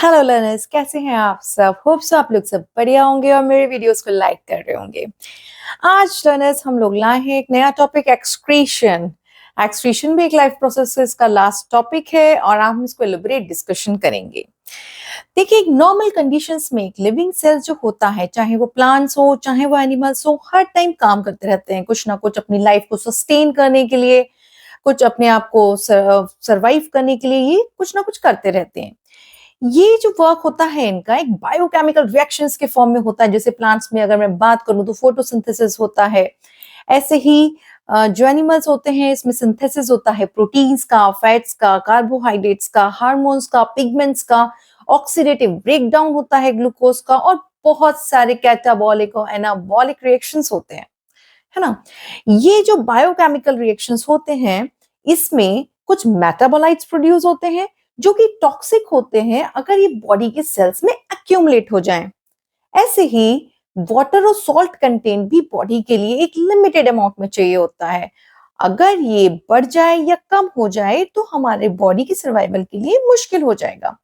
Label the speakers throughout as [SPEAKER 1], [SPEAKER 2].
[SPEAKER 1] Hello learners, कैसे हैं आप सब? होप सो आप लोग सब बढ़िया होंगे और मेरे वीडियोस को लाइक कर रहे होंगे। आज लर्नर्स हम लोग लाए हैं एक नया टॉपिक, एक्सक्रीशन। एक्सक्रीशन भी एक लाइफ प्रोसेस का लास्ट टॉपिक है और हम इसको एलिबरेट डिस्कशन करेंगे। देखिए, एक नॉर्मल कंडीशंस में एक लिविंग सेल जो होता है, चाहे वो प्लांट्स हो चाहे वो एनिमल्स हो, हर टाइम काम करते रहते हैं कुछ ना कुछ अपनी लाइफ को सस्टेन करने के लिए, कुछ अपने आप को सर्वाइव करने के लिए ये कुछ ना कुछ करते रहते हैं। ये जो वर्क होता है इनका एक बायोकेमिकल रिएक्शंस के फॉर्म में होता है। जैसे प्लांट्स में अगर मैं बात करूं तो फोटोसिंथेसिस होता है। ऐसे ही जो एनिमल्स होते हैं इसमें सिंथेसिस होता है प्रोटीन्स का, फैट्स का, कार्बोहाइड्रेट्स का, हार्मोन्स का, पिगमेंट्स का, ऑक्सीडेटिव ब्रेकडाउन होता है ग्लूकोज का, और बहुत सारे कैटाबॉलिक और एनाबॉलिक रिएक्शंस होते हैं, है ना। ये जो बायोकेमिकल रिएक्शंस होते हैं इसमें कुछ मेटाबोलाइट्स प्रोड्यूस होते हैं जो कि टॉक्सिक होते हैं अगर ये बॉडी के सेल्स में एक्यूमुलेट हो जाएं। ऐसे ही वाटर और सॉल्ट कंटेंट भी बॉडी के लिए एक लिमिटेड अमाउंट में चाहिए होता है। अगर ये बढ़ जाए या कम हो जाए तो हमारे बॉडी की सर्वाइवल के लिए मुश्किल हो जाएगा।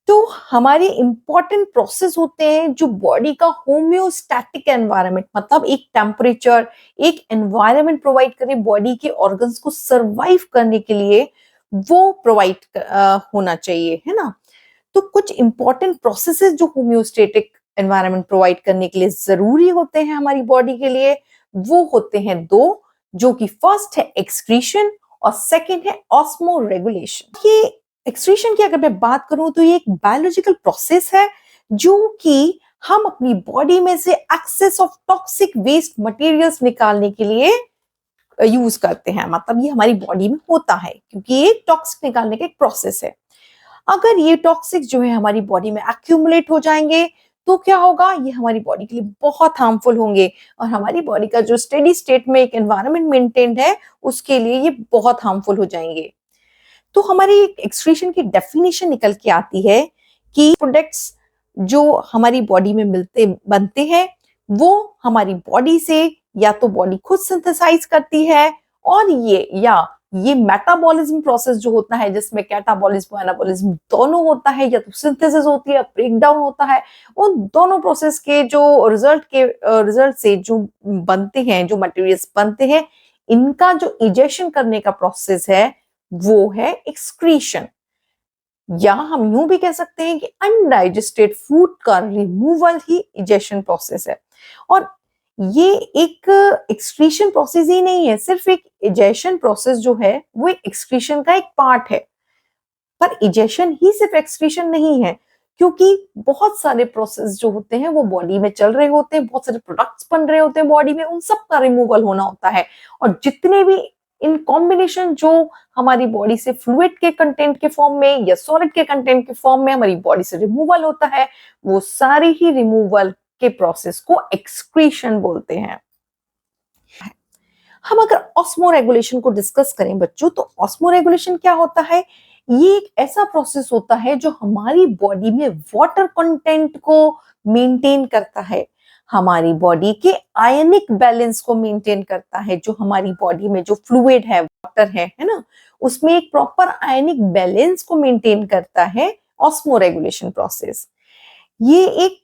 [SPEAKER 1] तो हमारे इंपॉर्टेंट प्रोसेस होते हैं जो बॉडी का होम्योस्टैटिक एनवायरनमेंट, मतलब एक टेम्परेचर, एक एनवायरनमेंट प्रोवाइड करे बॉडी के ऑर्गन्स को सरवाइव करने के लिए, वो प्रोवाइड होना चाहिए, है ना। तो कुछ इंपॉर्टेंट प्रोसेसेस जो होम्योस्टैटिक एनवायरनमेंट प्रोवाइड करने के लिए जरूरी होते हैं हमारी बॉडी के लिए, वो होते हैं दो, जो कि फर्स्ट है एक्सक्रीशन और सेकंड है ऑस्मो रेगुलेशन। ये एक्सक्रीशन की अगर मैं बात करूं तो ये एक बायोलॉजिकल प्रोसेस है जो कि हम अपनी बॉडी में से excess of toxic waste materials निकालने के लिए यूज करते हैं। मतलब ये हमारी बॉडी में होता है क्योंकि ये टॉक्सिक निकालने का एक प्रोसेस है। अगर ये टॉक्सिक जो है हमारी बॉडी में एक्यूमुलेट हो जाएंगे तो क्या होगा, ये हमारी बॉडी के लिए बहुत हार्मफुल होंगे और हमारी बॉडी का जो स्टेडी स्टेट में एक एनवायरनमेंट मेंटेन्ड है उसके लिए ये बहुत हार्मफुल हो जाएंगे। तो हमारी एक्सक्रीशन की डेफिनेशन निकल के आती है कि प्रोडक्ट्स जो हमारी बॉडी में मिलते बनते हैं वो हमारी बॉडी से या तो बॉडी खुद सिंथेसाइज करती है, और ये मेटाबॉलिज्म प्रोसेस जो होता है जिसमें कैटाबॉलिज्म और एनाबॉलिज्म दोनों होता है, या तो सिंथेसिस होती है, ब्रेक डाउन होता है, उन दोनों प्रोसेस के जो रिजल्ट से जो बनते हैं, जो मटेरियल्स बनते हैं, इनका जो इजेक्शन करने का प्रोसेस है वो है एक्सक्रीशन। या हम यूं भी कह सकते हैं कि अनडाइजेस्टेड फूड का रिमूवल ही इजेक्शन प्रोसेस है। और ये एक एक्सक्रीशन प्रोसेस ही नहीं है, सिर्फ एक इजेक्शन प्रोसेस जो है वो एक एक्सक्रीशन का एक पार्ट है। पर इजेक्शन ही सिर्फ एक्सक्रीशन नहीं है, क्योंकि बहुत सारे प्रोसेस जो होते हैं वो बॉडी में चल रहे होते हैं, बहुत सारे प्रोडक्ट्स बन रहे होते हैं बॉडी में, उन सब का रिमूवल होना होता है। और जितने भी इन कॉम्बिनेशन जो हमारी बॉडी से फ्लूइड के कंटेंट के फॉर्म में या सॉलिड के कंटेंट के फॉर्म में हमारी बॉडी से रिमूवल होता है, वो सारे ही रिमूवल के प्रोसेस को एक्सक्रीशन बोलते हैं। हम अगर ऑस्मो रेगुलेशन को डिस्कस करें बच्चों, तो ऑस्मो रेगुलेशन क्या होता है? ये एक ऐसा प्रोसेस होता है जो हमारी बॉडी में वाटर कंटेंट को मेंटेन करता है, हमारी बॉडी के आयनिक बैलेंस को मेंटेन करता है। जो हमारी बॉडी में जो फ्लूइड है, वाटर है ना, उसमें एक प्रॉपर आयनिक बैलेंस को मेंटेन करता है ऑस्मो रेगुलेशन प्रोसेस। ये एक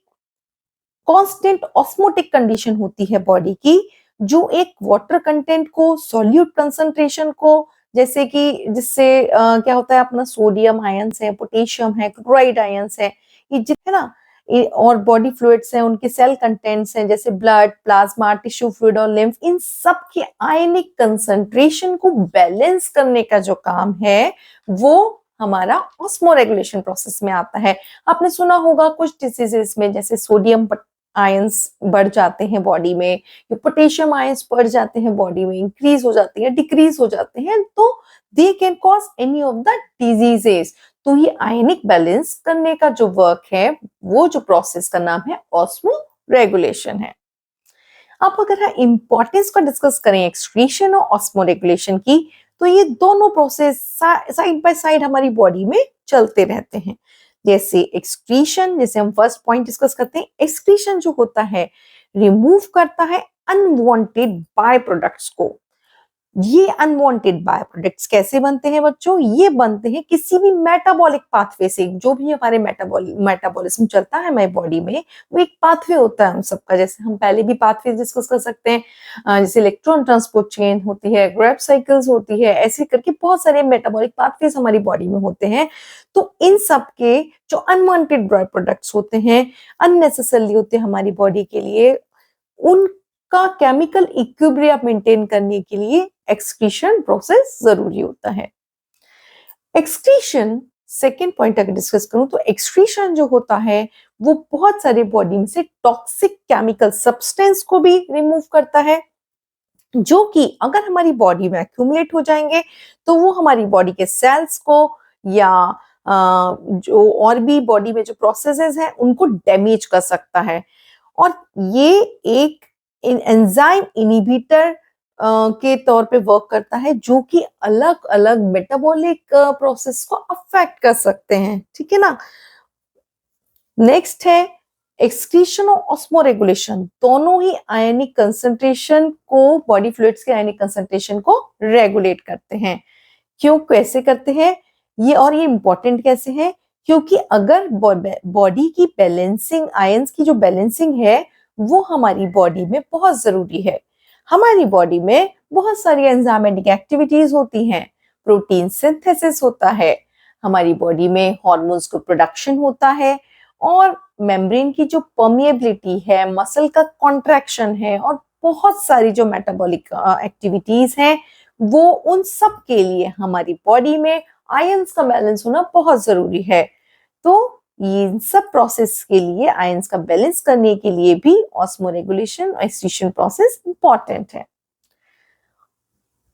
[SPEAKER 1] कांस्टेंट ऑस्मोटिक कंडीशन होती है बॉडी की, जो एक वाटर कंटेंट को, सॉल्यूट कंसंट्रेशन को, जैसे कि जिससे क्या होता है, अपना सोडियम आयंस है, पोटेशियम है, क्लोराइड आयंस है, ये जितने ना और बॉडी फ्लूइड्स हैं, उनके सेल कंटेंट्स हैं जैसे ब्लड, प्लाज्मा, टिश्यू फ्लूइड और लिम्फ, इन सब के आयनिक कंसंट्रेशन को बैलेंस करने का जो काम है वो हमारा ऑस्मो रेगुलेशन प्रोसेस में आता है। आपने सुना होगा कुछ डिजीजेस में जैसे सोडियम आयंस बढ़ जाते हैं बॉडी में, पोटेशियम आयंस बढ़ जाते हैं बॉडी में, इंक्रीज हो जाते हैं, डिक्रीज हो जाते हैं, तो they can cause any of the diseases. तो ये आयनिक बैलेंस करने का जो वर्क है, वो जो प्रोसेस का नाम है ऑस्मो रेगुलेशन है। अब अगर हम इंपॉर्टेंस को डिस्कस करें एक्सक्रीशन और ऑस्मो रेगुलेशन की, तो ये दोनों प्रोसेस साइड बाय साइड हमारी बॉडी में चलते रहते हैं। जैसे एक्सक्रीशन, जैसे हम फर्स्ट पॉइंट डिस्कस करते हैं, एक्सक्रीशन जो होता है रिमूव करता है अनवांटेड बाय प्रोडक्ट्स को। ये अनवांटेड बाय प्रोडक्ट्स कैसे बनते हैं बच्चों? ये बनते हैं किसी भी मेटाबॉलिक पाथवे से। जो भी हमारे मेटाबॉलिज्म चलता है हमारी बॉडी में, वो एक पाथवे होता है हम सबका। जैसे हम पहले भी पाथवे डिस्कस कर सकते हैं, जैसे इलेक्ट्रॉन ट्रांसपोर्ट चेन होती है, ग्रेप साइकिल्स होती है, ऐसे करके बहुत सारे मेटाबॉलिक पाथवेज हमारी बॉडी में होते हैं। तो इन सब के जो अनवांटेड बाय प्रोडक्ट्स होते हैं, अननेसेसरली होते हैं हमारी बॉडी के लिए, उनका केमिकल इक्विलिब्रियम मेंटेन करने के लिए एक्सक्रीशन प्रोसेस जरूरी होता है। एक्सक्रीशन, सेकेंड पॉइंट अगर डिस्कस करूं तो एक्सक्रीशन जो होता है वो बहुत सारे बॉडी में से टॉक्सिक केमिकल सब्सटेंस को भी रिमूव करता है, जो कि अगर हमारी बॉडी में एक्यूमुलेट हो जाएंगे तो वो हमारी बॉडी के सेल्स को या जो और भी बॉडी में जो प्रोसेसेस हैं उनको डैमेज कर सकता है। और ये एक एंजाइम इनहिबिटर के तौर पे वर्क करता है, जो कि अलग अलग मेटाबॉलिक प्रोसेस को अफेक्ट कर सकते हैं। ठीक है ना। नेक्स्ट है एक्सक्रीशन और ऑस्मोरेगुलेशन। दोनों ही आयनिक कंसंट्रेशन को, बॉडी फ्लूइड्स के आयनिक कंसंट्रेशन को रेगुलेट करते हैं। क्यों, कैसे करते हैं ये, और ये इंपॉर्टेंट कैसे है? क्योंकि अगर बॉडी की बैलेंसिंग, आयंस की जो बैलेंसिंग है वो हमारी बॉडी में बहुत जरूरी है। हमारी बॉडी में बहुत सारी एंजाइमेटिक एक्टिविटीज होती हैं, प्रोटीन सिंथेसिस होता है, हमारी बॉडी में हार्मोन्स को प्रोडक्शन होता है, और मेम्ब्रेन की जो परमिएबिलिटी है, मसल का कॉन्ट्रैक्शन है, और बहुत सारी जो मेटाबॉलिक एक्टिविटीज हैं, वो उन सब के लिए हमारी बॉडी में आयंस का बैलेंस होना बहुत जरूरी है। तो इन सब प्रोसेस के लिए, आयंस का बैलेंस करने के लिए भी ऑस्मोरेगुलेशन और एक्सक्रीशन प्रोसेस इंपॉर्टेंट है।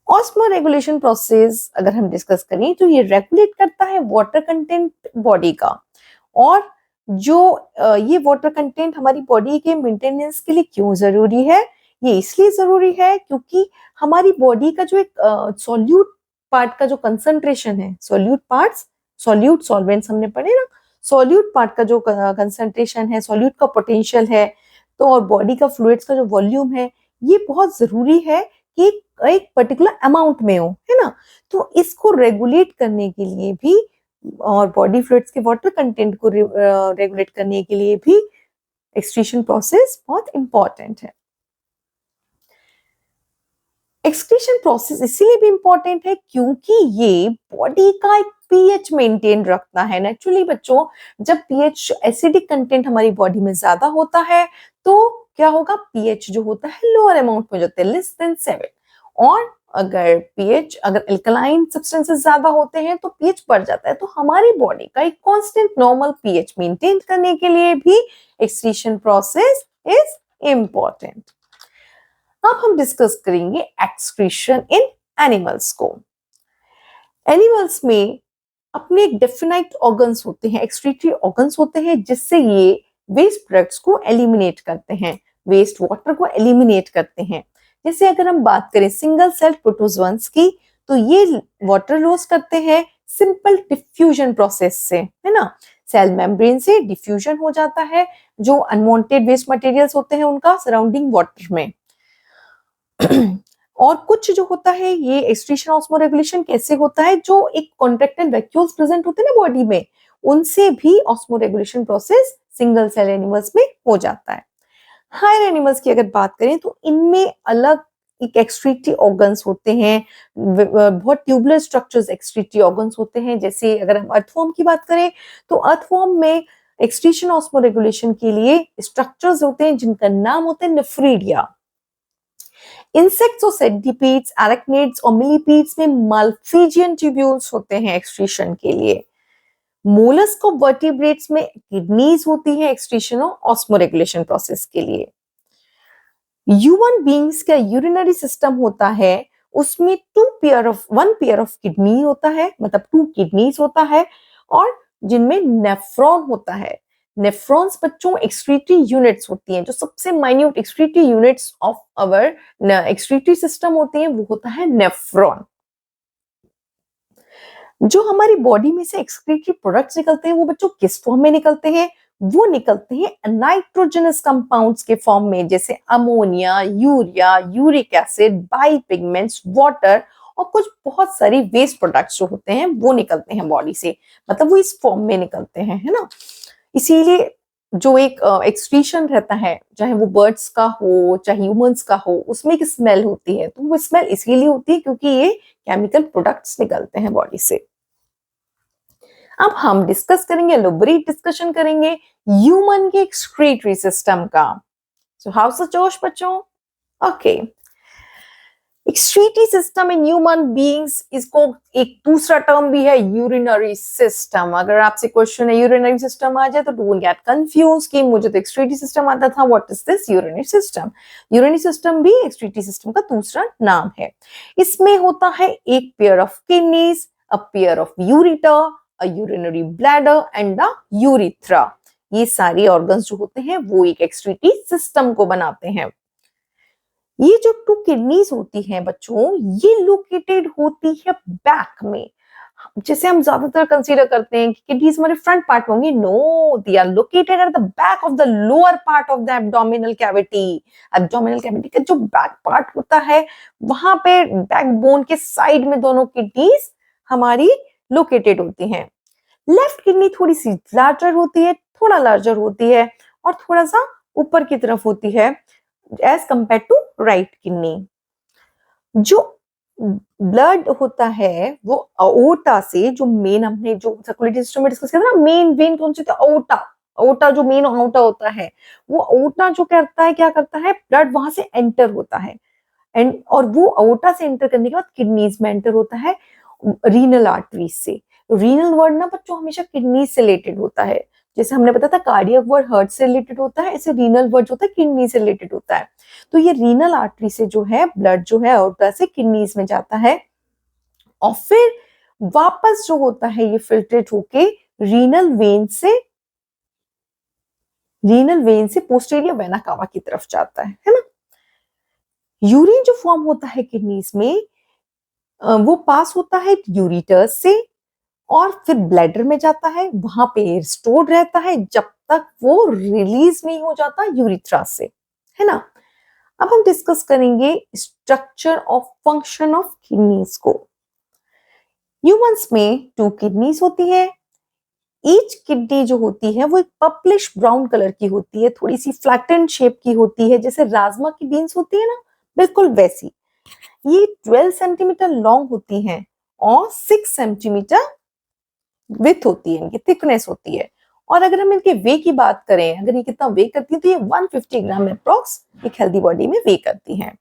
[SPEAKER 1] ऑस्मोरेगुलेशन प्रोसेस अगर हम डिस्कस करें तो ये रेगुलेट करता है वाटर कंटेंट बॉडी का। और जो ये वाटर कंटेंट हमारी बॉडी के मेंटेनेंस के लिए क्यों जरूरी है? ये इसलिए जरूरी है क्योंकि हमारी बॉडी का जो एक सॉल्यूट पार्ट का जो कंसंट्रेशन है, सॉल्यूट पार्ट्स, सॉल्यूट सॉल्वेंट्स हमने पढ़े ना, सॉल्यूट पार्ट का जो कंसंट्रेशन है, सॉल्यूट का पोटेंशियल है, तो और बॉडी का फ्लूइड्स का जो वॉल्यूम है, ये बहुत जरूरी है कि एक पर्टिकुलर अमाउंट में हो, है ना। तो इसको रेगुलेट करने के लिए भी, और बॉडी फ्लूइड्स के वाटर कंटेंट को रेगुलेट करने के लिए भी एक्सक्रीशन प्रोसेस बहुत इंपॉर्टेंट है। एक्सक्रीशन प्रोसेस इसीलिए भी इंपॉर्टेंट है क्योंकि ये बॉडी का एक पीएच मेंटेन रखता है। नेचुरली बच्चों, जब पीएच, एसिडिक कंटेंट हमारी बॉडी में ज्यादा होता है तो क्या होगा, पीएच जो होता है लोअर अमाउंट में जाता है, लेस देन 7। और अगर पीएच, अगर अल्कलाइन सब्सटेंसेस ज्यादा होते हैं तो पीएच बढ़ जाता है। तो हमारी बॉडी का एक कांस्टेंट नॉर्मल पीएच मेंटेन करने के लिए भी एक्सक्रीशन प्रोसेस इज इंपॉर्टेंट। अब हम डिस्कस करेंगे एक्सक्रीशन इन एनिमल्स को। एनिमल्स में अपने एक डेफिनाइट ऑर्गन्स होते हैं, एक्सक्रीटरी ऑर्गन्स होते हैं, जिससे ये वेस्ट प्रोडक्ट्स को एलिमिनेट करते हैं, वेस्ट वाटर को एलिमिनेट करते हैं। जैसे अगर हम बात करें सिंगल सेल प्रोटोजोअन्स की, तो ये वाटर लॉस करते हैं सिंपल डिफ्यूजन प्रोसेस से, है ना। सेल मेम्ब्रेन से डिफ्यूजन हो जाता है जो अनवांटेड वेस्ट मटेरियल्स होते हैं उनका सराउंडिंग वाटर में। और कुछ जो होता है, ये एक्सक्रीशन ऑस्मोरेगुलेशन कैसे होता है, जो एक कॉन्ट्रैक्टेड वैक्यूल्स प्रेजेंट होते हैं ना बॉडी में, उनसे भी osmoregulation process single cell animals में हो जाता है। हायर एनिमल्स की अगर बात करें तो इनमें अलग एक एक्सक्रीटरी ऑर्गन्स होते हैं, बहुत ट्यूबुलर स्ट्रक्चर्स एक्सक्रीटरी ऑर्गन्स होते हैं। जैसे अगर हम अर्थवॉर्म की बात करें तो अर्थवॉर्म में एक्सक्रीशन ऑस्मोरेगुलेशन के लिए स्ट्रक्चर्स होते हैं जिनका नाम होता है नेफ्रीडिया। इंसेक्ट्स और सेंटीपीड्स, एराक्निड्स और मिलीपीड्स में माल्फीजियन ट्यूब्यूल्स होते हैं एक्सक्रीशन के लिए। मोलस्क और वर्टिब्रेट्स में किडनीज होती है एक्सक्रीशन और ऑस्मोरेगुलेशन प्रोसेस के लिए। ह्यूमन बीइंग्स का यूरिनरी सिस्टम होता है, उसमें वन पेयर ऑफ किडनी होता है, मतलब 2 किडनीज होता है, और जिनमें नेफ्रॉन होता है। नेफ्रॉन्स बच्चों एक्सक्रीटरी यूनिट्स होती हैं, जो सबसे minute excretory units of our excretory system होती हैं, वो होता है नेफ्रॉन। जो हमारी बॉडी में से एक्सक्रीटरी प्रोडक्ट्स निकलते हैं वो बच्चों किस फॉर्म में निकलते हैं? वो निकलते हैं नाइट्रोजनस कंपाउंड्स के फॉर्म में, जैसे ammonia, urea, uric acid, bile pigments, water और कुछ बहुत सारी वेस्ट प्रोडक्ट्स जो होते हैं वो निकलते हैं बॉडी से, मतलब वो इस फॉर्म में निकलते हैं, है ना। इसीलिए जो एक एक्सक्रीशन रहता है, चाहे वो बर्ड्स का हो चाहे ह्यूमंस का हो, उसमें एक स्मेल होती है, तो वो स्मेल इसीलिए होती है क्योंकि ये केमिकल प्रोडक्ट्स निकलते हैं बॉडी से। अब हम डिस्कस करेंगे, एलोबरेट डिस्कशन करेंगे ह्यूमन के एक्सक्रीटरी सिस्टम का। सो हाउ सच जोश बच्चों? Okay, excretory system in human beings, इसको एक दूसरा टर्म भी है यूरिनरी सिस्टम। अगर आपसे क्वेश्चन है यूरिनरी सिस्टम आ जाए तो डोंट गेट कंफ्यूज कि मुझे तो एक्सक्रीटरी सिस्टम आता था, what is this urinary system. Urinary system भी एक्सक्रीटरी सिस्टम का दूसरा नाम है। इसमें होता है एक pair of kidneys, a pair of ureter, a urinary bladder and a urethra। ये सारे ऑर्गन्स जो होते हैं वो एक एक्सक्रीटरी सिस्टम को बनाते हैं। ये जो टू किडनीज होती हैं बच्चों, ये लोकेटेड होती है बैक में। जैसे हम ज्यादातर कंसीडर करते हैं कि किडनीज हमारे फ्रंट पार्ट होंगे, no, they are located at the back of the lower part of the abdominal cavity. Abdominal cavity का जो बैक पार्ट होता है, वहां पे बैकबोन के साइड में दोनों किडनीज हमारी लोकेटेड होती हैं। लेफ्ट किडनी थोड़ी सी लार्जर होती है, थोड़ा लार्जर होती है और थोड़ा सा ऊपर की तरफ होती है as compare to right kidney. जो ब्लड होता है वो अओर्टा से, जो मेन हमने जो सर्कुलेटरी सिस्टम में डिस्कस किया था ना, मेन वेन कौन सी थी? अओर्टा। अओर्टा जो मेन अओर्टा होता है, वो अओर्टा जो करता है, क्या करता है, ब्लड वहां से एंटर होता है एंड और वो अओर्टा से एंटर करने के बाद किडनीज में एंटर होता है रीनल आर्टरी से। रीनल वर्ड ना बच्चों हमेशा किडनी से रिलेटेड होता है। जैसे हमने बताया था कार्डियक वर्ड हार्ट से रिलेटेड होता है, ऐसे रीनल वर्ड होता है किडनी से रिलेटेड होता है। तो ये रीनल आर्टरी से जो है ब्लड जो है अओर्टा से किडनीज में जाता है और फिर वापस जो होता है ये फिल्ट्रेट होके रीनल वेन से पोस्टीरियर वेना कावा की तरफ जाता है ना। यूरिन जो फॉर्म होता है किडनीज में, वो पास होता है यूरिटर्स से और फिर ब्लैडर में जाता है, वहां पे स्टोर्ड रहता है जब तक वो रिलीज नहीं हो जाता यूरिथ्रा से, है ना। अब हम डिस्कस करेंगे structure of function of kidneys को। ह्यूमंस में 2 किडनीज होती है। ईच किडनी जो होती है वो एक पर्पलिश ब्राउन कलर की होती है, थोड़ी सी फ्लैटेंड शेप की होती है, जैसे राजमा की बीन्स होती है ना, बिल्कुल वैसी। ये 12 सेंटीमीटर लॉन्ग होती हैं और 6 सेंटीमीटर विथ होती है, इनकी थिकनेस होती है। और अगर हम इनके वे की बात करें, अगर ये कितना वे करती है तो ये 150 ग्राम अप्रॉक्स एक हेल्दी बॉडी में वे करती हैं।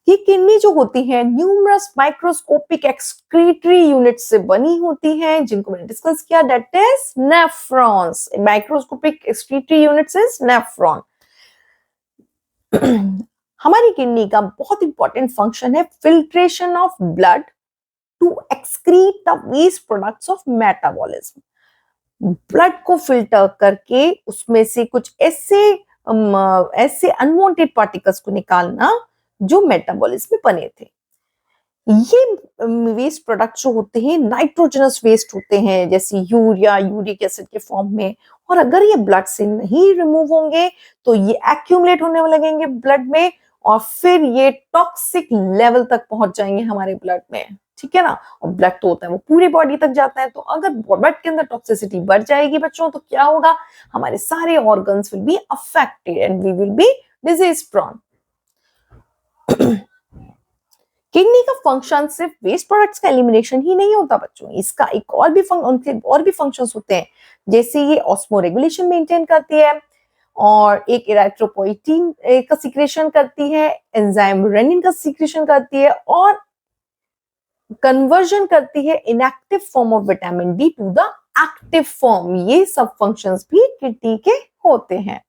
[SPEAKER 1] ये किडनी जो होती है न्यूमरस माइक्रोस्कोपिक एक्सक्रीटरी यूनिट से बनी होती है, जिनको मैंने डिस्कस किया, that is nephrons. Microscopic excretory units is nephron. हमारी किडनी का बहुत इंपॉर्टेंट फंक्शन है filtration of blood to excrete the waste products of metabolism. Blood को फिल्टर करके उसमें से कुछ ऐसे अनवांटेड पार्टिकल्स को निकालना जो मेटाबॉलिज्म में बने थे। ये वेस्ट प्रोडक्ट जो होते हैं नाइट्रोजनस वेस्ट होते हैं, जैसे यूरिया, यूरिक एसिड के फॉर्म में। और अगर ये ब्लड से नहीं रिमूव होंगे तो ये एक्यूमुलेट होने लगेंगे ब्लड में और फिर ये टॉक्सिक लेवल तक पहुंच जाएंगे हमारे ब्लड में, ठीक है ना। और ब्लड तो होता है वो पूरी बॉडी तक जाता है, तो अगर ब्लड के अंदर टॉक्सिसिटी बढ़ जाएगी बच्चों तो क्या होगा, हमारे सारे organs will be affected and we will be disease prone. Kidney का फंक्शन सिर्फ वेस्ट प्रोडक्ट्स का एलिमिनेशन ही नहीं होता बच्चों, इसका एक और भी फंक्शंस होते हैं, जैसे ये ऑस्मो रेगुलेशन मेंटेन करती है और एक इरेथ्रोपोइटिन का सीक्रेशन करती है, एंजाइम रेनिन का सीक्रेशन करती है और कन्वर्जन करती है inactive form of vitamin D to the active form. ये सब फंक्शंस भी किडनी के होते हैं।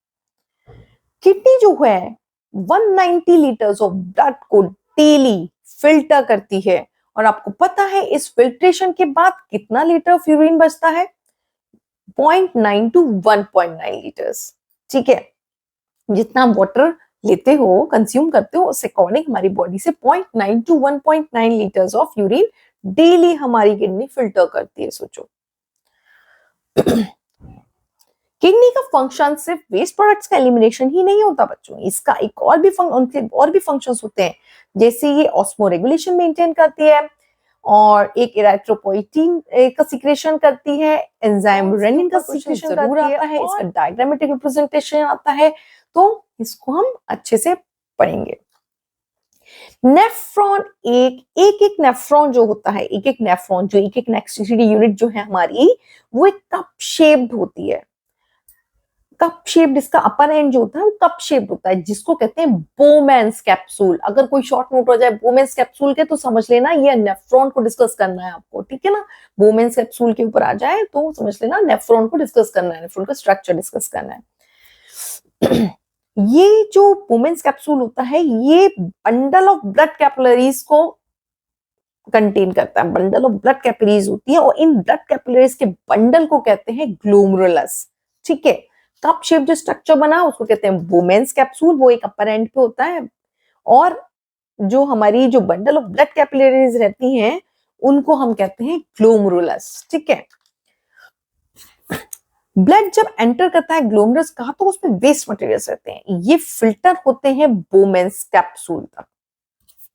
[SPEAKER 1] किडनी जो है 190 लीटर्स ऑफ ब्लड को डेली फिल्टर करती है और आपको पता है इस फिल्ट्रेशन के बाद कितना लीटर ऑफ यूरिन बचता है? 0.9 टू 1.9 लीटर्स, ठीक है। जितना आप वाटर लेते हो, कंज्यूम करते हो, उस अकॉर्डिंग हमारी बॉडी से 0.9 to 1.9 litres of urine daily हमारी किडनी फिल्टर करती है, सोचो। किडनी का फंक्शन सिर्फ वेस्ट प्रोडक्ट्स का एलिमिनेशन ही नहीं होता बच्चों, इसका एक उनके और भी फंक्शंस होते हैं, जैसे ये ऑस्मो रेगुलेशन मेंटेन करती है और एक इरेथ्रोपोइटीन का सिक्रेशन करती है, एंजाइम रेनिन का सिक्रेशन जरूर आता है, इसका डायग्रामेटिक रिप्रेजेंटेशन आता है, तो इसको हम अच्छे से पढ़ेंगे। नेफ्रॉन एक नेफ्रॉन जो होता है, एक नेफ्रॉन जो एक नेक्सिटी यूनिट जो है हमारी, वो एक कप शेप्ड होती है। कप शेप्ड, इसका अपर एंड जो होता है वो कप शेप्ड होता है, जिसको कहते हैं बोमेंस कैप्सूल। अगर कोई शॉर्ट नोट हो जाए बोमेंस कैप्सूल के तो समझ लेना ये नेफ्रॉन को डिस्कस करना है आपको, ठीक है ना। बोमेंस कैप्सूल के ऊपर आ जाए तो समझ लेना नेफ्रॉन को डिस्कस करना है, नेफ्रॉन का स्ट्रक्चर डिस्कस करना है। ये जो बोमेंस कैप्सूल होता है ये बंडल ऑफ ब्लड कैपिलरीज को कंटेन करता है, बंडल ऑफ ब्लड कैपिलरीज होती है, और इन ब्लड कैपिलरीज के बंडल को कहते हैं ग्लोमेरुलस, ठीक है। कप शेप जो स्ट्रक्चर बना उसको कहते हैं बोमेंस कैप्सूल, वो एक अपर एंड पे होता है, और जो हमारी जो बंडल ऑफ ब्लड कैपिलरीज रहती हैं उनको हम कहते हैं ग्लोमेरुलस, ठीक है। ब्लड जब एंटर करता है ग्लोमेरुलस का तो उसमें वेस्ट मटेरियल्स रहते हैं, ये फिल्टर होते हैं बोमेंस कैप्सूल तक,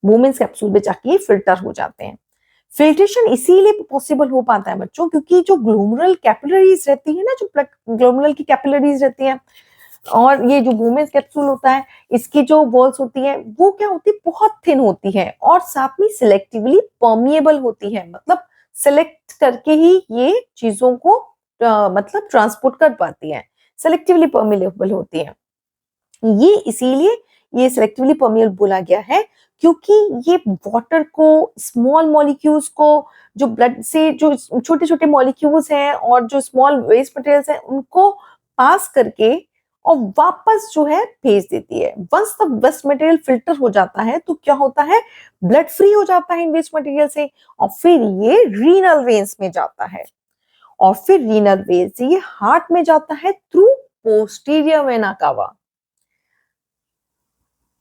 [SPEAKER 1] बोमेंस कैप्सूल में जाके फिल्टर हो जाते हैं। फिल्ट्रेशन इसीलिए पॉसिबल हो पाता है बच्चों क्योंकि जो ग्लोमेरुलर कैपिलरीज रहती है ना, जो ब्लड ग्लोमेरुलर की कैपिलरीज रहती हैं, और ये जो बोमेंस कैप्सूल होता है इसकी जो वॉल्स होती है वो क्या होती है, बहुत थिन होती है, और साथ में सिलेक्टिवली परमिएबल होती है, मतलब सिलेक्ट करके ही ये चीजों को मतलब ट्रांसपोर्ट कर पाती है, सेलेक्टिवली परमिएबल होती है। ये इसीलिए ये सेलेक्टिवली परमिएबल बोला गया है क्योंकि ये वाटर को, स्मॉल मॉलिक्यूल्स को, जो ब्लड से जो छोटे छोटे मॉलिक्यूल्स हैं और जो स्मॉल वेस्ट मटेरियल्स हैं उनको पास करके और वापस जो है भेज देती है। Once the waste material filter हो जाता है तो क्या होता है, ब्लड फ्री हो जाता है इन वेस्ट मटेरियल से, और फिर ये रीनल वेन्स में जाता है, और फिर रीनल वेन से ये हार्ट में जाता है थ्रू पोस्टीरियर वेना कावा।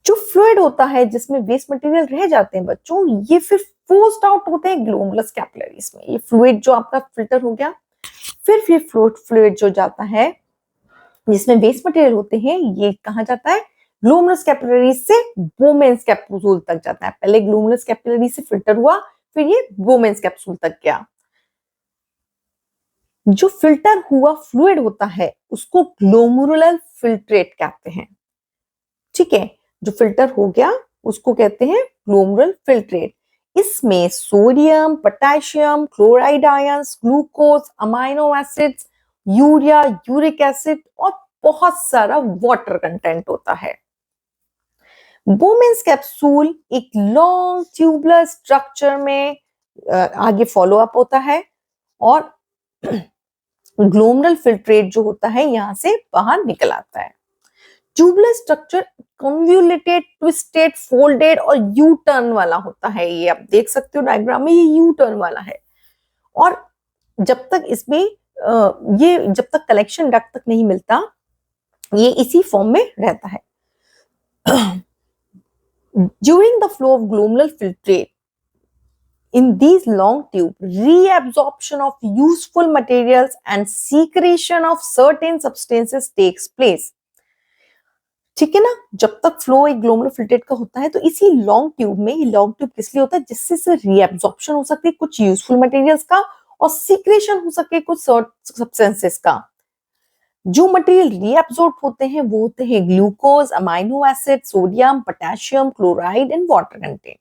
[SPEAKER 1] जो फ्लूइड होता है जिसमें वेस्ट मटेरियल रह जाते हैं बच्चों, ये फिर फोर्स्ड आउट होते हैं ग्लोमेरुलस कैपिलरीज में। ये फ्लूइड जो आपका फिल्टर हो गया, फिर फ्लूइड जो जाता है जिसमें वेस्ट मटेरियल होते हैं, ये कहाँ जाता है, ग्लोमेरुलस कैपिलरीज से बोमेंस कैप्सूल तक जाता है। पहले ग्लोमेरुलस कैपिलरी से फिल्टर हुआ, फिर ये बोमेंस कैप्सूल तक गया। जो फिल्टर हुआ फ्लूइड होता है उसको ग्लोमेरुलर फिल्ट्रेट कहते हैं, ठीक है। जो फिल्टर हो गया उसको कहते हैं ग्लोमेरुलर फिल्ट्रेट। इसमें sodium, potassium, chloride ions, glucose, amino acids, urea, uric acid और बहुत सारा वाटर कंटेंट होता है। बोमेंस कैप्सूल एक लॉन्ग ट्यूबुलर स्ट्रक्चर में आगे फॉलो अप होता है, और ग्लोमेरुलर फिल्ट्रेट जो होता है यहां से बाहर निकल आता है। Tubular structure convoluted, twisted, folded और यू टर्न वाला होता है। ये आप देख सकते हो डायग्राम में, ये यू टर्न वाला है, और जब तक इसमें जब तक कलेक्शन डक्ट तक नहीं मिलता ये इसी फॉर्म में रहता है। During the flow of glomerular filtrate in these long tube, reabsorption of useful materials and secretion of certain substances takes place, ठीक है ना। जब तक फ्लो एक ग्लोमेरुलर फिल्ट्रेट का होता है तो इसी लॉन्ग ट्यूब में, ये लॉन्ग ट्यूब किस लिए होता है, जिससे रीएब्जॉर्प्शन हो सकती है कुछ यूजफुल मटेरियल्स का, और सीक्रेशन हो सके कुछ सब्सटेंसेस का। जो मटेरियल रीएब्जॉर्ब होते हैं वो होते हैं glucose, amino acid, sodium, potassium, chloride and water content.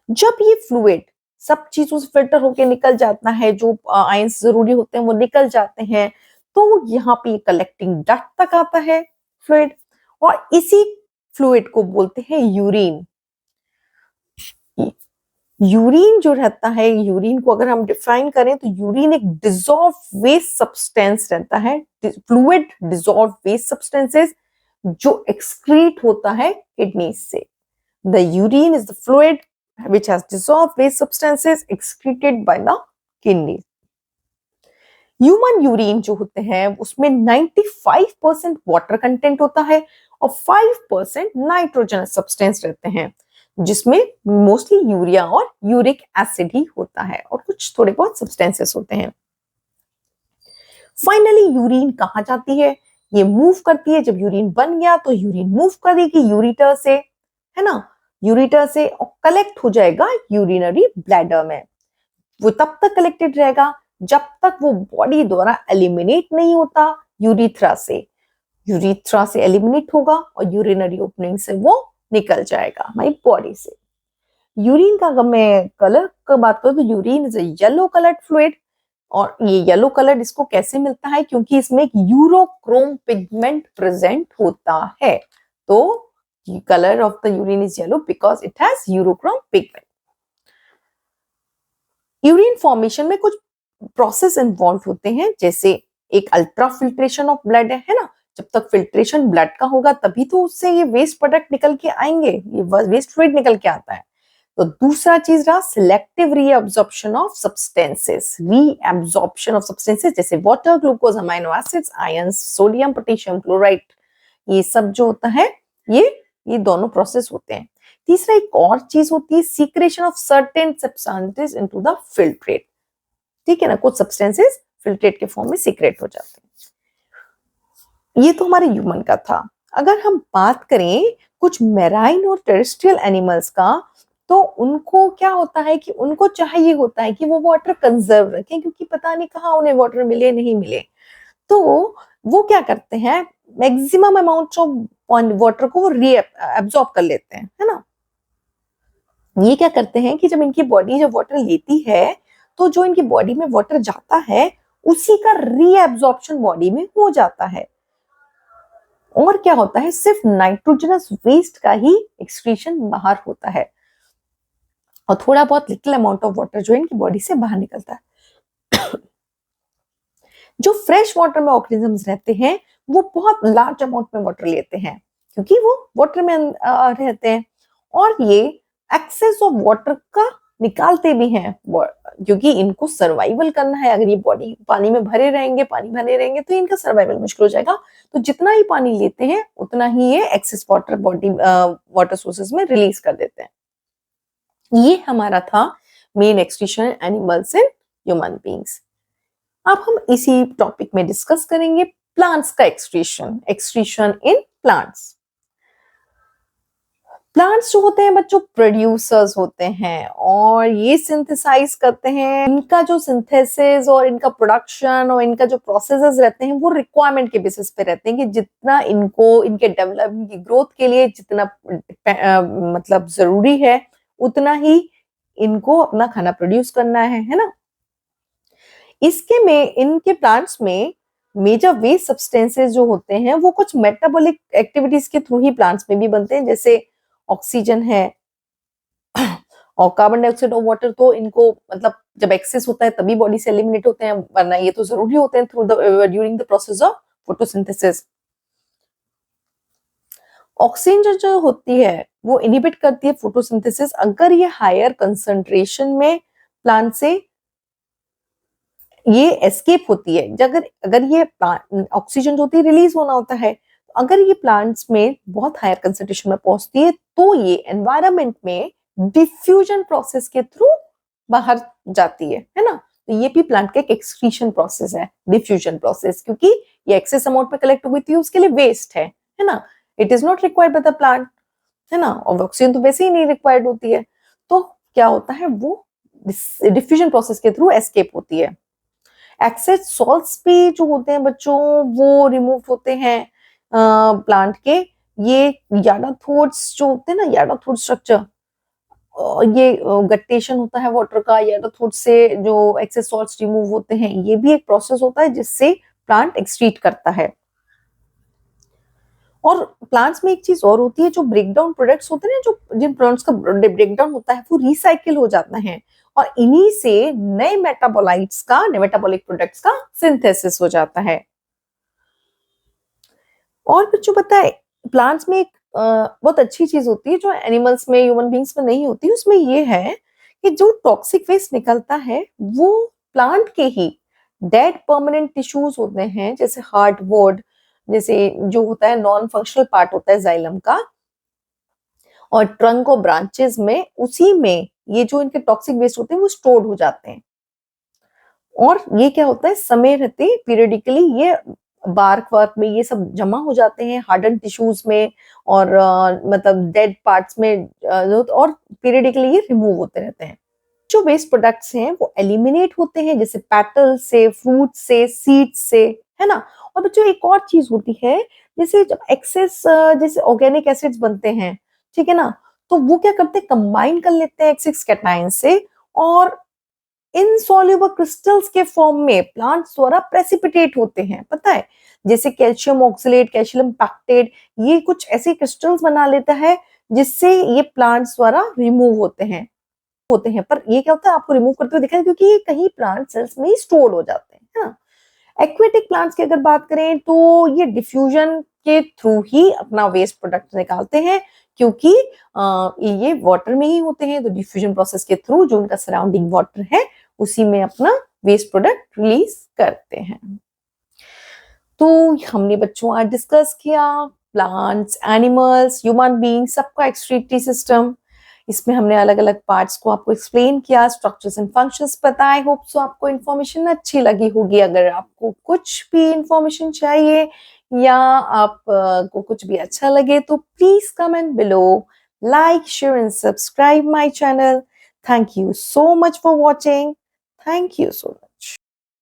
[SPEAKER 1] जब ये फ्लूइड सब चीजों से फिल्टर होकर निकल जाता है, जो आयंस जरूरी होते हैं वो निकल जाते हैं, तो यहाँ पे कलेक्टिंग डक्ट तक आता है फ्लूइड, और इसी फ्लूइड को बोलते हैं यूरिन। यूरिन जो रहता है, यूरिन को अगर हम डिफाइन करें तो यूरिन एक डिसॉल्व वेस्ट सब्सटेंस रहता है, फ्लूइड डिसॉल्व वेस्ट सब्सटेंसेस जो एक्सक्रीट होता है किडनी से। The urine is the fluid which has dissolved waste substances excreted by the kidney. Human urine जो होते हैं उसमें 95% वाटर कंटेंट होता है और 5% नाइट्रोजनस सब्सटेंस रहते हैं, जिसमें मोस्टली यूरिया और यूरिक एसिड ही होता है, और कुछ थोड़े बहुत सब्सटेंसेस होते हैं। फाइनली यूरिन कहाँ जाती है? ये मूव करती है। जब यूरिन बन गया तो यूरिन मूव करेगी यूरिटर से, है ना, यूरिटर से और कलेक्ट हो जाएगा यूरिनरी ब्लैडर में। वो तब तक कलेक्टेड रहेगा जब तक वो बॉडी द्वारा एलिमिनेट नहीं होता यूरिथ्रा से। यूरिथ्रा से एलिमिनेट होगा और यूरिनरी ओपनिंग से वो निकल जाएगा हमारी बॉडी से। यूरिन का अगर मैं कलर की बात करूं तो urine is yellow coloured fluid. और ये येलो कलर इसको कैसे मिलता है? क्योंकि इसमें एक यूरोक्रोम पिगमेंट प्रेजेंट होता है। तो colour of the urine is yellow because it has urochrome pigment. Urine formation में कुछ प्रोसेस इन्वॉल्व होते हैं, जैसे एक अल्ट्रा फिल्ट्रेशन ऑफ ब्लड है ना। जब तक फिल्ट्रेशन ब्लड का होगा तभी तो उससे ये वेस्ट प्रोडक्ट निकल के आएंगे, ये वेस्ट फ्लूइड निकल के आता है। तो दूसरा चीज रहा selective reabsorption of substances. Reabsorption of substances जैसे water, glucose, amino acids, ions, sodium, potassium chloride, ये सब जो होता है ये दोनों प्रोसेस होते हैं। तीसरा एक और चीज होती है secretion of certain substances into the filtrate. ठीक है ना, कुछ सब्सटेंसेस फिल्ट्रेट के फॉर्म में सीक्रेट हो जाते हैं। ये तो हमारे ह्यूमन का था। अगर हम बात करें कुछ मैराइन और टेरेस्ट्रियल एनिमल्स का, तो उनको क्या होता है कि उनको चाहिए होता है कि वो वाटर कंजर्व रखें, क्योंकि पता नहीं कहाँ उन्हें वाटर मिले नहीं मिले। तो वो क्या करते हैं, मैक्सिमम अमाउंट ऑफ वाटर को वो एब्जॉर्ब कर लेते हैं, है ना। ये क्या करते हैं कि जब इनकी बॉडी जब वाटर लेती है तो जो इनकी बॉडी में वाटर जाता है उसी का रीएब्जॉर्प्शन बॉडी में हो जाता है। और क्या होता है, सिर्फ नाइट्रोजनस वेस्ट का ही एक्सक्रीशन बाहर होता है और थोड़ा बहुत लिटिल अमाउंट ऑफ वाटर जो इनकी बॉडी से बाहर निकलता है। जो फ्रेश वाटर में ऑर्गेनिजम्स रहते हैं वो बहुत लार्ज अमाउंट में वाटर लेते हैं, क्योंकि वो वाटर में रहते हैं और ये एक्सेस ऑफ वाटर का निकालते भी हैं, क्योंकि इनको सर्वाइवल करना है। अगर ये बॉडी पानी में भरे रहेंगे तो इनका सर्वाइवल मुश्किल हो जाएगा। तो जितना ही पानी लेते हैं उतना ही ये excess water body water sources में रिलीज कर देते हैं। ये हमारा था main excretion animals in human beings. अब हम इसी टॉपिक में डिस्कस करेंगे प्लांट्स का एक्सक्रीशन इन प्लांट्स। प्लांट्स जो होते हैं बच्चों प्रोड्यूसर्स होते हैं और ये सिंथेसाइज करते हैं। इनका जो सिंथेसिस और इनका प्रोडक्शन और इनका जो प्रोसेसेस रहते हैं वो रिक्वायरमेंट के बेसिस पे रहते हैं कि जितना इनको इनके डेवलपमेंट की ग्रोथ के लिए जितना मतलब जरूरी है उतना ही इनको अपना खाना प्रोड्यूस करना है ना। इसके में इनके प्लांट्स में मेजर वेस्ट सब्सटेंसेस जो होते हैं वो कुछ मेटाबॉलिक एक्टिविटीज के थ्रू ही प्लांट्स में भी बनते हैं, जैसे ऑक्सीजन है और कार्बन डाइऑक्साइड और वाटर। तो इनको मतलब जब एक्सेस होता है तभी बॉडी से एलिमिनेट होते हैं, वरना ये तो जरूरी होते हैं through the during the process of photosynthesis. Oxygen जो होती है वो इनहिबिट करती है फोटोसिंथेसिस अगर ये हायर कंसंट्रेशन में प्लांट से ये एस्केप होती है। अगर ये ऑक्सीजन जो होती है रिलीज होना होता है, अगर ये प्लांट्स में बहुत हायर कंसंट्रेशन में पहुंचती है तो ये एनवायरनमेंट में डिफ्यूजन प्रोसेस के थ्रू बाहर जाती है ना। तो ये भी प्लांट का एक एक्सक्रीशन प्रोसेस है, डिफ्यूजन प्रोसेस, क्योंकि ये एक्सेस अमाउंट में कलेक्ट हो गई थी उसके लिए वेस्ट है ना। It is not required by the plant, है ना, और ऑक्सीजन तो वैसे ही नहीं रिक्वायर्ड होती है। तो क्या होता है, वो डिफ्यूजन प्रोसेस के थ्रू एस्केप होती है। एक्सेस सॉल्ट्स भी जो होते हैं बच्चों वो रिमूव होते हैं प्लांट के। ये याडाथोड्स जो होते हैं ना, याडाथोड स्ट्रक्चर, ये गट्टेशन होता है वाटर का, याडाथोड से जो एक्सेस सॉल्ट्स रिमूव होते हैं, ये भी एक प्रोसेस होता है जिससे प्लांट एक्सक्रीट करता है। और प्लांट्स में एक चीज और होती है, जो ब्रेकडाउन प्रोडक्ट्स होते हैं ना, जो जिन प्लांट्स का ब्रेकडाउन होता है वो रिसाइकिल हो जाता है और इन्हीं से नए मेटाबोलाइट्स का, मेटाबॉलिक प्रोडक्ट्स का सिंथेसिस हो जाता है। और बच्चों पता है प्लांट्स में एक बहुत अच्छी चीज होती है जो एनिमल्स में, ह्यूमन बींग्स में नहीं होती, उसमें ये है कि जो टॉक्सिक वेस्ट निकलता है वो प्लांट के ही डेड परमानेंट टिश्यूज होते हैं, जैसे हार्डवुड, जैसे जो होता है नॉन फंक्शनल पार्ट होता है जाइलम का, और ट्रंक और ब्रांचेस में, उसी में ये जो इनके टॉक्सिक वेस्ट होते हैं वो स्टोर्ड हो जाते हैं। और ये क्या होता है, समय रहते पीरियडिकली ये बार्क वार्क में ये सब जमा हो जाते हैं, हार्डन टिश्यूज में और मतलब डेड पार्ट्स में, और पीरियडिकली ये रिमूव होते रहते हैं। जो वेस्ट प्रोडक्ट्स हैं वो एलिमिनेट होते हैं, जैसे पेटल से, फ्रूट से, सीड से, है ना। और बच्चों एक और चीज होती है, जैसे जब एक्सेस जैसे ऑर्गेनिक एसिड्स बनते हैं, ठीक है ना, तो वो क्या करते हैं, कंबाइन कर लेते हैं एक्सिस कैटायन से, और इनसॉल्युबल क्रिस्टल्स के फॉर्म में प्लांट्स द्वारा प्रेसिपिटेट होते हैं, पता है, जैसे कैल्शियम ऑक्सलेट, कैल्शियम पैक्टेट, ये कुछ ऐसे क्रिस्टल्स बना लेता है जिससे ये प्लांट्स द्वारा रिमूव होते हैं। पर ये क्या होता है, आपको रिमूव करते हुए दिखा है क्योंकि ये कहीं प्लांट सेल्स में ही स्टोर हो जाते हैं, है ना। एक्वेटिक प्लांट्स की अगर बात करें तो ये डिफ्यूजन के थ्रू ही अपना वेस्ट प्रोडक्ट निकालते हैं, क्योंकि ये वाटर में ही होते हैं, तो डिफ्यूजन प्रोसेस के थ्रू जो उनका सराउंडिंग वाटर है उसी में अपना वेस्ट प्रोडक्ट रिलीज करते हैं। तो हमने बच्चों आज डिस्कस किया प्लांट्स, एनिमल्स, ह्यूमन बीइंग, सबका एक्सक्रीटरी सिस्टम। इसमें हमने अलग अलग पार्ट्स को आपको एक्सप्लेन किया, स्ट्रक्चर्स एंड फंक्शंस बताए। होप सो आपको इन्फॉर्मेशन अच्छी लगी होगी। अगर आपको कुछ भी इन्फॉर्मेशन चाहिए या आप को कुछ भी अच्छा लगे तो please comment below, like, share and subscribe my channel. Thank you so much for watching. Thank you so much.